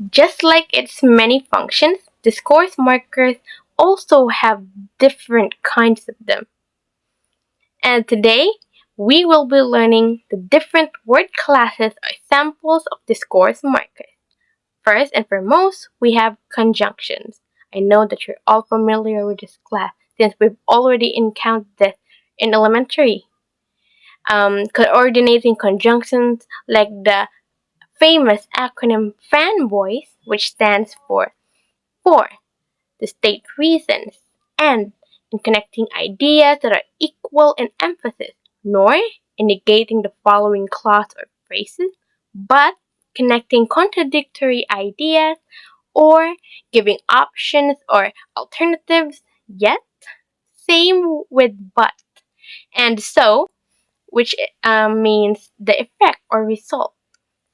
Just like its many functions, discourse markers also have different kinds of them. And today, we will be learning the different word classes or samples of discourse markers. First and foremost, we have conjunctions. I know that you're all familiar with this class since we've already encountered this in elementary. Coordinating conjunctions like the famous acronym FANBOYS, which stands for to state reasons, and in connecting ideas that are equal in emphasis, nor in negating the following clause or phrases, but connecting contradictory ideas or giving options or alternatives, yet same with but. And so, which means the effect or result.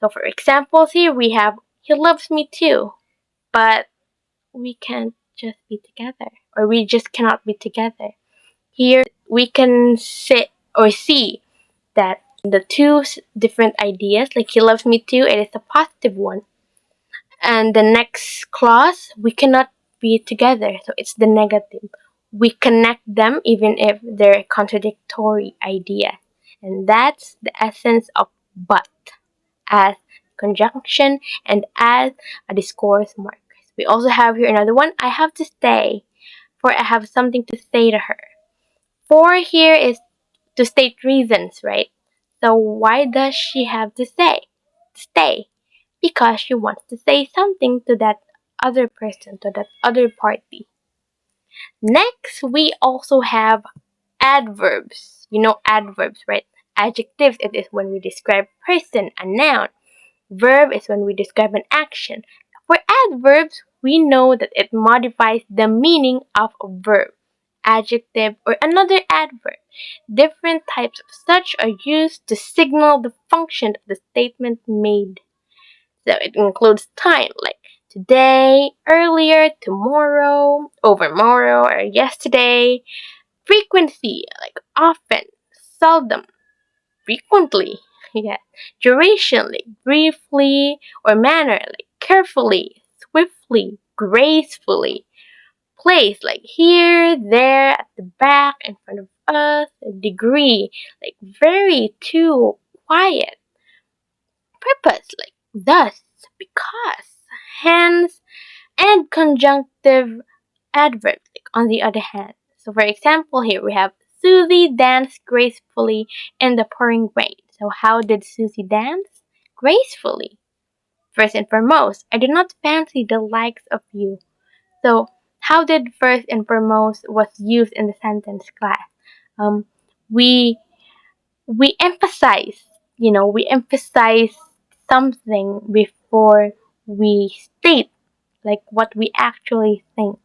So for examples here, we have, he loves me too, but we can't just be together, or we just cannot be together. Here, we can sit or see that the two different ideas, like he loves me too, it is a positive one. And the next clause, we cannot be together, so it's the negative. We connect them even if they're contradictory ideas. And that's the essence of but as conjunction and as a discourse marker. We also have here another one. I have to stay, for I have something to say to her. For here is to state reasons, right? So why does she have to stay? Because she wants to say something to that other person, to that other party. Next, we also have adverbs. You know adverbs, right? Adjectives, it is when we describe person, a noun. Verb is when we describe an action. For adverbs, we know that it modifies the meaning of a verb, adjective, or another adverb. Different types of such are used to signal the function of the statement made. So it includes time, like today, earlier, tomorrow, overmorrow, or yesterday. Frequency, like often, seldom, frequently. Yeah. Duration, like briefly, or manner, like carefully, swiftly, gracefully. Place, like here, there, at the back, in front of us. A degree, like very too quiet. Purpose, like thus, because, hence, and conjunctive adverbs, like on the other hand. So for example, here we have Susie danced gracefully in the pouring rain. So how did Susie dance? Gracefully. First and foremost, I do not fancy the likes of you. So how did first and foremost was used in the sentence class? Um, we we emphasize, we emphasize something before we state like what we actually think.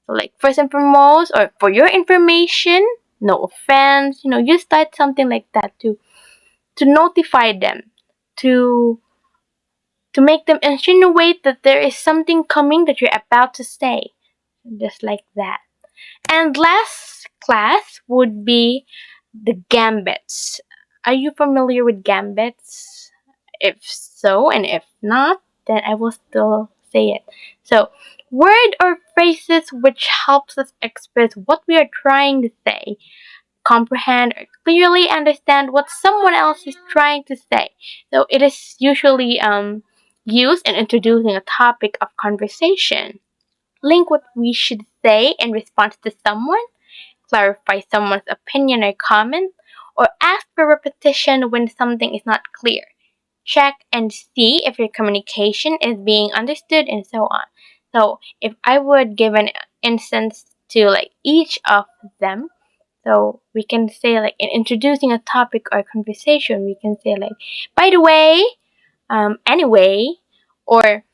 So like first and foremost, or for your information, no offense, you start something like that to notify them, to to make them insinuate that there is something coming that you're about to say. Just like that. And last class would be the gambits. Are you familiar with gambits? If so, and if not, then I will still say it. So, word or phrases which helps us express what we are trying to say, comprehend or clearly understand what someone else is trying to say. So, it is usually used in introducing a topic of conversation. Link what we should say in response to someone, clarify someone's opinion or comment, or ask for repetition when something is not clear. Check and see if your communication is being understood and so on. So if I would give an instance to like each of them, so we can say like in introducing a topic or conversation, we can say like, by the way, anyway, or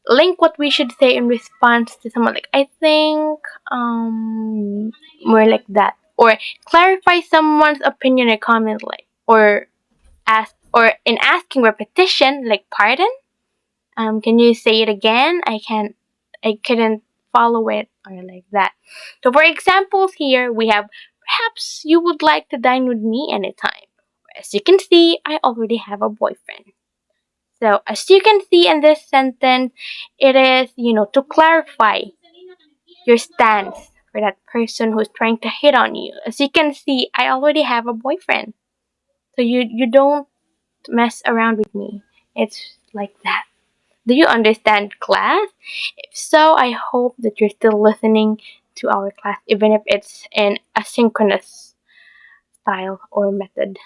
link what we should say in response to someone like I think, more like that, or clarify someone's opinion or comment, like, or ask, or in asking repetition, like pardon, can you say it again, I couldn't follow it, or like that. So for examples here we have, perhaps you would like to dine with me anytime. As you can see, I already have a boyfriend. So, as you can see in this sentence, it is, to clarify your stance for that person who's trying to hit on you. As you can see, I already have a boyfriend. So you don't mess around with me. It's like that. Do you understand, class? If so, I hope that you're still listening to our class, even if it's in asynchronous style or method.